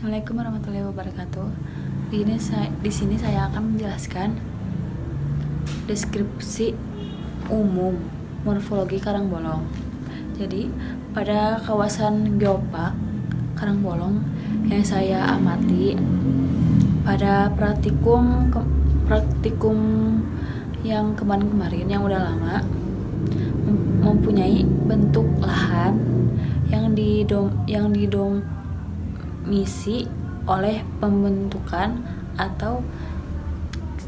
Assalamualaikum warahmatullahi wabarakatuh. Di sini saya akan menjelaskan deskripsi umum morfologi Karangbolong. Jadi, pada kawasan Geopark Karangbolong yang saya amati pada praktikum yang kemarin-kemarin yang udah lama mempunyai bentuk lahan yang didomisi oleh pembentukan atau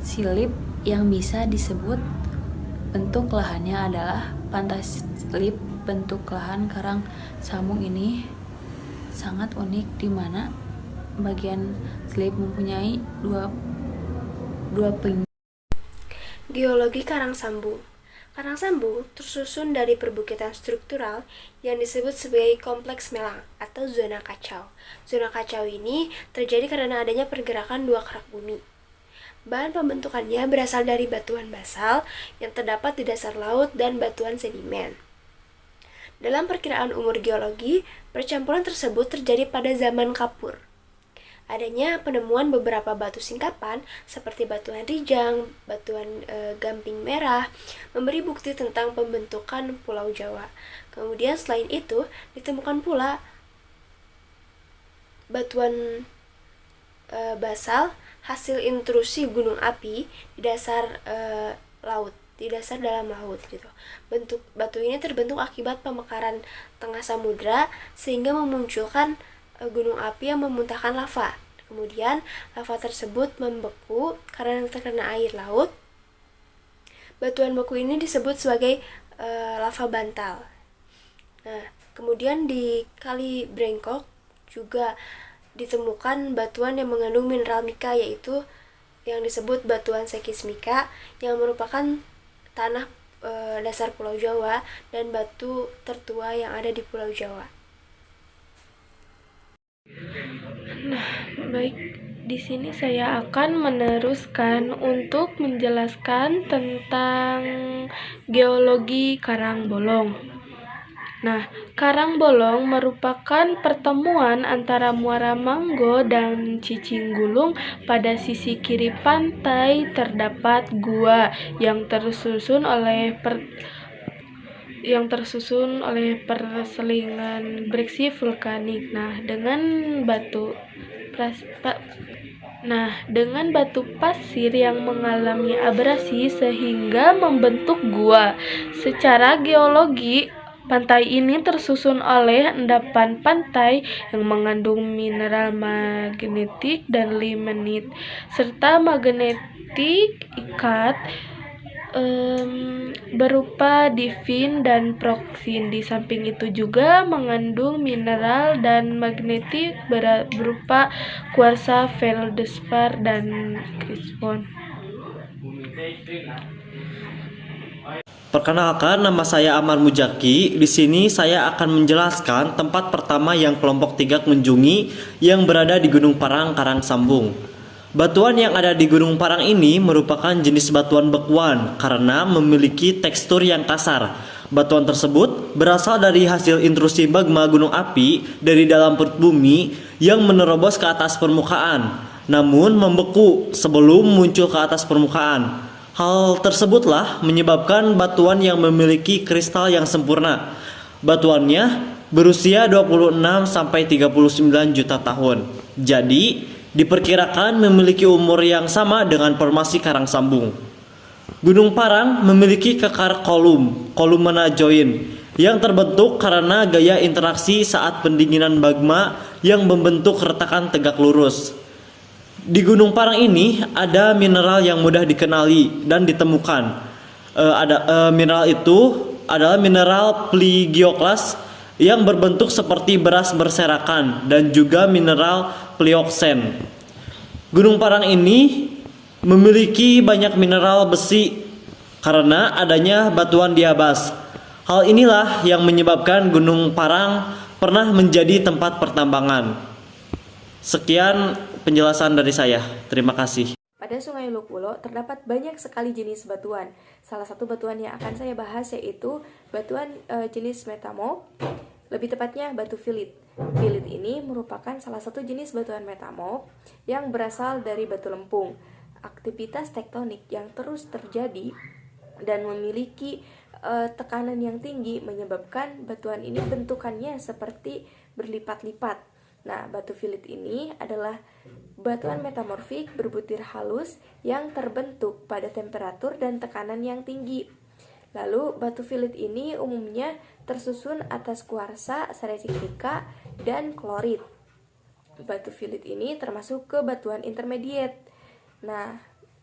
silip yang bisa disebut bentuk lahannya adalah pantai silip. Bentuk lahan karang sambung ini sangat unik di mana bagian silip mempunyai dua pinggir. Geologi karang sambung. Karang sambung tersusun dari perbukitan struktural yang disebut sebagai kompleks melang atau zona kacau. Zona kacau ini terjadi karena adanya pergerakan dua kerak bumi. Bahan pembentukannya berasal dari batuan basal yang terdapat di dasar laut dan batuan sedimen. Dalam perkiraan umur geologi, percampuran tersebut terjadi pada zaman Kapur. Adanya penemuan beberapa batu singkapan seperti batuan Rijang, batuan Gamping Merah memberi bukti tentang pembentukan Pulau Jawa. Kemudian selain itu ditemukan pula batuan basal hasil intrusi gunung api di dasar laut, di dasar dalam laut gitu. Bentuk batu ini terbentuk akibat pemekaran tengah samudra sehingga memunculkan gunung api yang memuntahkan lava. Kemudian lava tersebut membeku karena terkena air laut. Batuan beku ini disebut sebagai lava bantal. Nah, kemudian di Kali Brengkok juga ditemukan batuan yang mengandung mineral mika, yaitu yang disebut batuan sekismika yang merupakan tanah dasar Pulau Jawa dan batu tertua yang ada di Pulau Jawa. Nah, baik, di sini saya akan meneruskan untuk menjelaskan tentang geologi Karangbolong. Nah, Karangbolong merupakan pertemuan antara Muara Manggo dan Cicinggulung. Pada sisi kiri pantai terdapat gua yang tersusun oleh perselingan breksi vulkanik. Dengan batu pasir yang mengalami abrasi sehingga membentuk gua. Secara geologi, pantai ini tersusun oleh endapan pantai yang mengandung mineral magnetik dan limonit serta magnetik ikat berupa divin dan proksin. Di samping itu juga mengandung mineral dan magnetik berupa kuarsa, feldspar, dan krispon. Perkenalkan, nama saya Amar Mujaki. Di sini saya akan menjelaskan tempat pertama yang kelompok 3 kunjungi yang berada di Gunung Parang, Karangsambung. Batuan yang ada di Gunung Parang ini merupakan jenis batuan bekuan karena memiliki tekstur yang kasar. Batuan tersebut berasal dari hasil intrusi magma gunung api dari dalam perut bumi yang menerobos ke atas permukaan, namun membeku sebelum muncul ke atas permukaan. Hal tersebutlah menyebabkan batuan yang memiliki kristal yang sempurna. Batuannya berusia 26-39 juta tahun. Jadi, diperkirakan memiliki umur yang sama dengan formasi Karangsambung. Gunung Parang memiliki kekar kolumna join, yang terbentuk karena gaya interaksi saat pendinginan magma yang membentuk retakan tegak lurus. Di Gunung Parang ini ada mineral yang mudah dikenali dan ditemukan. Mineral itu adalah mineral pligioklas yang berbentuk seperti beras berserakan dan juga mineral plioksen. Gunung Parang ini memiliki banyak mineral besi karena adanya batuan diabas. Hal inilah yang menyebabkan Gunung Parang pernah menjadi tempat pertambangan. Sekian penjelasan dari saya. Terima kasih. Pada Sungai Lukulo terdapat banyak sekali jenis batuan. Salah satu batuan yang akan saya bahas yaitu batuan jenis metamorf, lebih tepatnya batu filit. Filit ini merupakan salah satu jenis batuan metamorf yang berasal dari batu lempung. Aktivitas tektonik yang terus terjadi dan memiliki tekanan yang tinggi menyebabkan batuan ini bentukannya seperti berlipat-lipat. Nah, batu filit ini adalah batuan metamorfik berbutir halus yang terbentuk pada temperatur dan tekanan yang tinggi. Lalu, batu filit ini umumnya tersusun atas kuarsa, seismika, dan klorit. Batu filit ini termasuk ke batuan intermediate. Nah,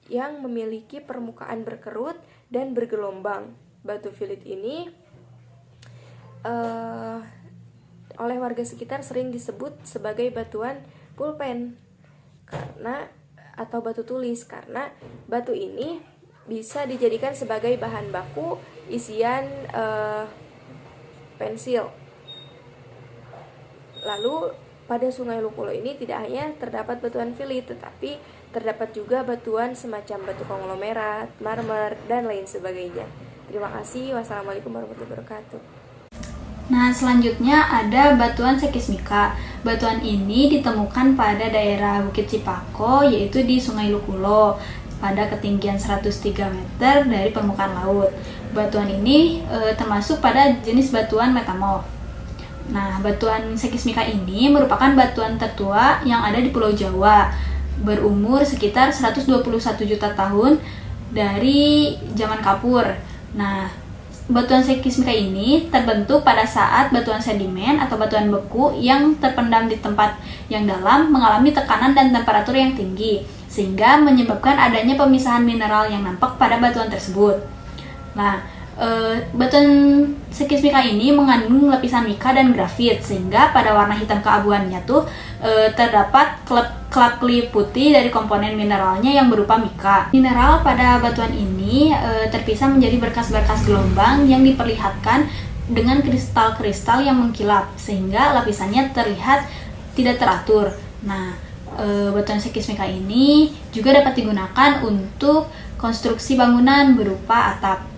yang memiliki permukaan berkerut dan bergelombang. Batu filit ini oleh warga sekitar sering disebut sebagai batuan pulpen atau batu tulis karena batu ini bisa dijadikan sebagai bahan baku isian pensil. Lalu pada Sungai Lukulo ini tidak hanya terdapat batuan filit, tetapi terdapat juga batuan semacam batu konglomerat, marmer, dan lain sebagainya. Terima kasih. Wassalamualaikum warahmatullahi wabarakatuh. Nah, selanjutnya ada batuan sekismika. Batuan ini ditemukan pada daerah Bukit Cipako, yaitu di Sungai Lukulo, pada ketinggian 103 meter dari permukaan laut. Batuan ini termasuk pada jenis batuan metamorf. Nah, batuan sekismika ini merupakan batuan tertua yang ada di Pulau Jawa, berumur sekitar 121 juta tahun dari zaman Kapur. Nah, batuan sekismika ini terbentuk pada saat batuan sedimen atau batuan beku yang terpendam di tempat yang dalam mengalami tekanan dan temperatur yang tinggi, sehingga menyebabkan adanya pemisahan mineral yang nampak pada batuan tersebut. Nah, batuan sekismika ini mengandung lapisan mika dan grafit, sehingga pada warna hitam keabuannya terdapat kelap-kelip putih dari komponen mineralnya yang berupa mika. Mineral pada batuan ini terpisah menjadi berkas-berkas gelombang yang diperlihatkan dengan kristal-kristal yang mengkilap, sehingga lapisannya terlihat tidak teratur. Nah, batuan sekismika ini juga dapat digunakan untuk konstruksi bangunan berupa atap.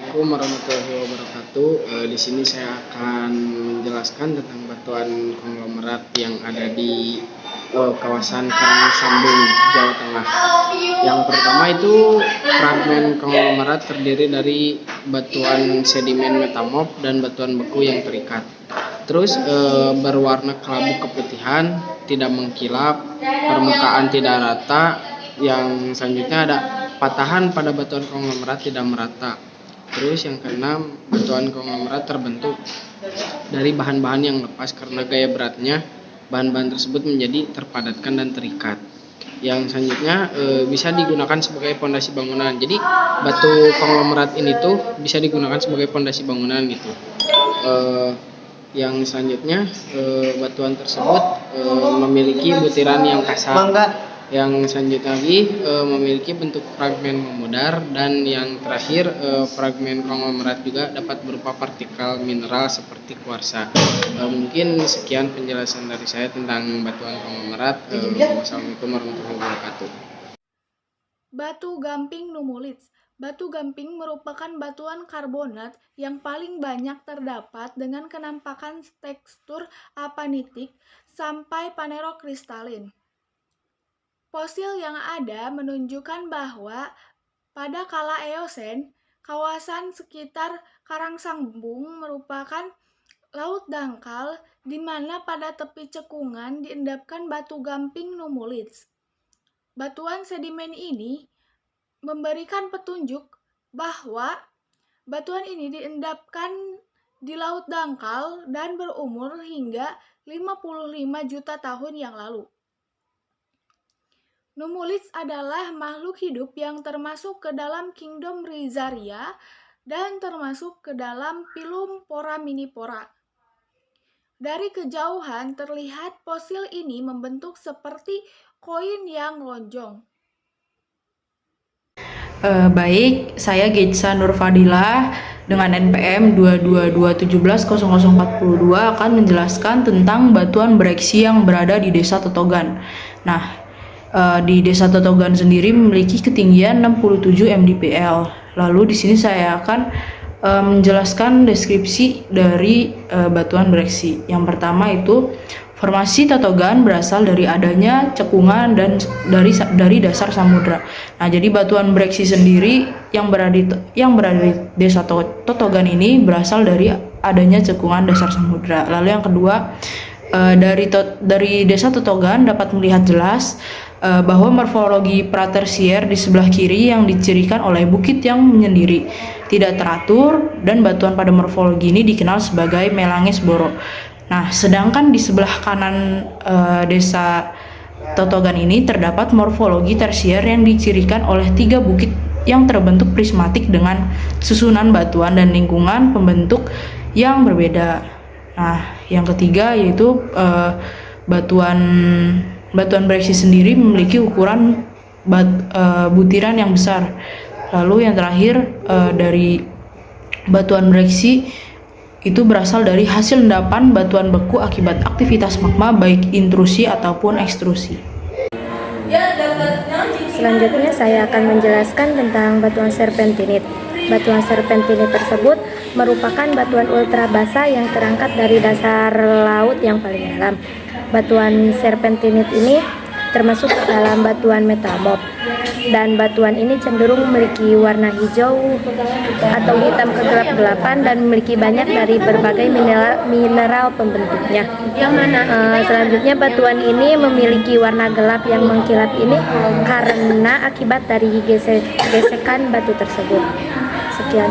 Assalamualaikum warahmatullahi wabarakatuh. Di sini saya akan menjelaskan tentang batuan konglomerat yang ada di kawasan Karangsambung, Jawa Tengah. Yang pertama itu fragmen konglomerat terdiri dari batuan sedimen metamorf dan batuan beku yang terikat. Terus berwarna kelabu keputihan, tidak mengkilap, permukaan tidak rata. Yang selanjutnya ada patahan pada batuan konglomerat tidak merata. Terus yang keenam, batuan konglomerat terbentuk dari bahan-bahan yang lepas karena gaya beratnya. Bahan-bahan tersebut menjadi terpadatkan dan terikat. Yang selanjutnya bisa digunakan sebagai pondasi bangunan. Jadi batu konglomerat ini tuh bisa digunakan sebagai pondasi bangunan gitu. Yang selanjutnya batuan tersebut memiliki butiran yang kasar. Yang selanjutnya lagi memiliki bentuk fragmen memudar, dan yang terakhir fragmen konglomerat juga dapat berupa partikel mineral seperti kuarsa. Mungkin sekian penjelasan dari saya tentang batuan konglomerat. Wassalamualaikum warahmatullahi wabarakatuh. Batu gamping numulits. Batu gamping merupakan batuan karbonat yang paling banyak terdapat dengan kenampakan tekstur apanitik sampai panerokristalin. Fosil yang ada menunjukkan bahwa pada kala Eosen, kawasan sekitar Karangsambung merupakan laut dangkal di mana pada tepi cekungan diendapkan batu gamping numulits. Batuan sedimen ini memberikan petunjuk bahwa batuan ini diendapkan di laut dangkal dan berumur hingga 55 juta tahun yang lalu. Numulits adalah makhluk hidup yang termasuk ke dalam kingdom Rhizaria dan termasuk ke dalam filum Foraminifera. Dari kejauhan terlihat fosil ini membentuk seperti koin yang lonjong. Baik, saya Geitsa Nurfadilah dengan NPM 222170042 akan menjelaskan tentang batuan bereksi yang berada di Desa Totogan. Nah, di Desa Totogan sendiri memiliki ketinggian 67 mdpl. Lalu di sini saya akan menjelaskan deskripsi dari batuan bereksi. Yang pertama itu formasi totogan berasal dari adanya cekungan dan dari dasar samudra. Nah, jadi batuan bereksi sendiri yang berada di desa Totogan ini berasal dari adanya cekungan dasar samudra. Lalu yang kedua, dari desa Totogan dapat melihat jelas bahwa morfologi pratersier di sebelah kiri yang dicirikan oleh bukit yang menyendiri, tidak teratur, dan batuan pada morfologi ini dikenal sebagai Melanges Boro. Nah, sedangkan di sebelah kanan desa Totogan ini terdapat morfologi tersier yang dicirikan oleh 3 bukit yang terbentuk prismatik dengan susunan batuan dan lingkungan pembentuk yang berbeda. Nah, yang ketiga yaitu batuan bereksi sendiri memiliki ukuran butiran yang besar. Lalu yang terakhir, dari batuan bereksi itu berasal dari hasil endapan batuan beku akibat aktivitas magma baik intrusi ataupun ekstrusi. Selanjutnya saya akan menjelaskan tentang batuan serpentinit. Batuan serpentinit tersebut merupakan batuan ultra basa yang terangkat dari dasar laut yang paling dalam. Batuan serpentinit ini termasuk dalam batuan metamorf, dan batuan ini cenderung memiliki warna hijau atau hitam kegelap-gelapan dan memiliki banyak dari berbagai mineral pembentuknya. Selanjutnya batuan ini memiliki warna gelap yang mengkilap ini karena akibat dari gesekan batu tersebut. Sekian.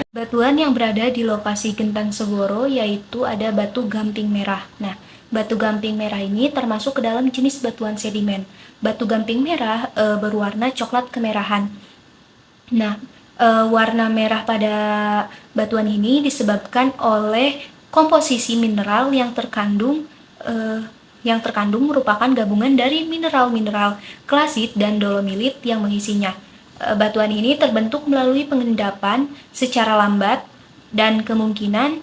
Batuan yang berada di lokasi Gentang Segoro yaitu ada batu gamping merah. Nah, batu gamping merah ini termasuk ke dalam jenis batuan sedimen. Batu gamping merah berwarna coklat kemerahan. Nah, warna merah pada batuan ini disebabkan oleh komposisi mineral yang terkandung merupakan gabungan dari mineral-mineral klasit dan dolomilit yang mengisinya. Batuan ini terbentuk melalui pengendapan secara lambat dan kemungkinan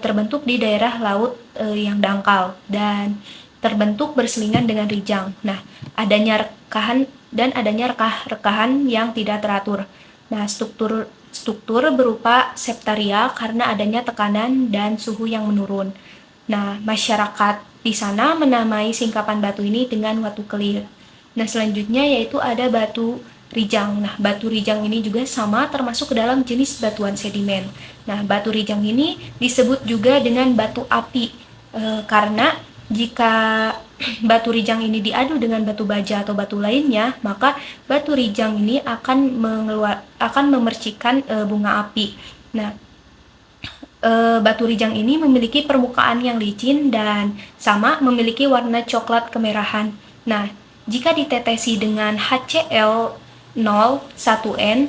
terbentuk di daerah laut yang dangkal dan terbentuk berselingan dengan rijang. Nah, adanya rekah-rekahan yang tidak teratur. Nah, struktur berupa septaria karena adanya tekanan dan suhu yang menurun. Nah, masyarakat di sana menamai singkapan batu ini dengan watu kelir. Nah, selanjutnya yaitu ada batu rijang. Nah, batu rijang ini juga sama termasuk ke dalam jenis batuan sedimen. Nah, batu rijang ini disebut juga dengan batu api karena jika batu rijang ini diadu dengan batu baja atau batu lainnya, maka batu rijang ini akan memercikan bunga api. Nah, batu rijang ini memiliki permukaan yang licin dan sama memiliki warna coklat kemerahan. Nah, jika ditetesi dengan HCl 0,1N,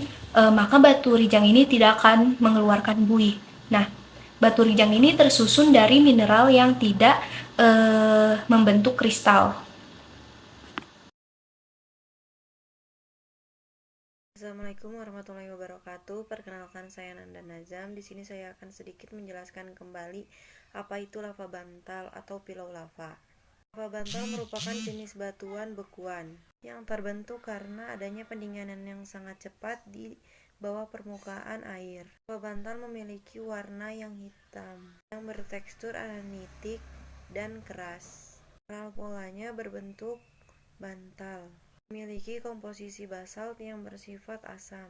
maka batu rijang ini tidak akan mengeluarkan buih. Nah, batu rijang ini tersusun dari mineral yang tidak membentuk kristal. Assalamualaikum warahmatullahi wabarakatuh. Perkenalkan, saya Nanda Nazam. Di sini saya akan sedikit menjelaskan kembali apa itu lava bantal atau pilau lava. Lava bantal merupakan jenis batuan bekuan yang terbentuk karena adanya pendinginan yang sangat cepat di bawah permukaan air. Lava bantal memiliki warna yang hitam, yang bertekstur analitik dan keras. Polanya berbentuk bantal, memiliki komposisi basalt yang bersifat asam.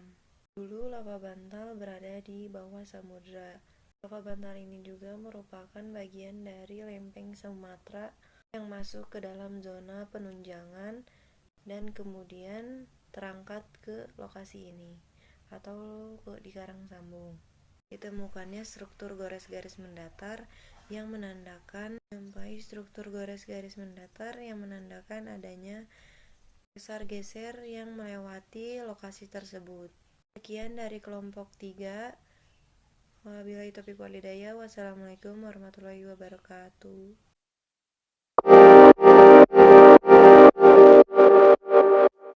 Dulu lava bantal berada di bawah samudra. Lava bantal ini juga merupakan bagian dari lempeng Sumatera yang masuk ke dalam zona penunjangan dan kemudian terangkat ke lokasi ini atau di Karang Sambung. Ditemukannya struktur gores garis mendatar yang menandakan adanya geser yang melewati lokasi tersebut. Sekian dari kelompok 3. Wabillahi taufiq walhidayah. Wassalamualaikum warahmatullahi wabarakatuh.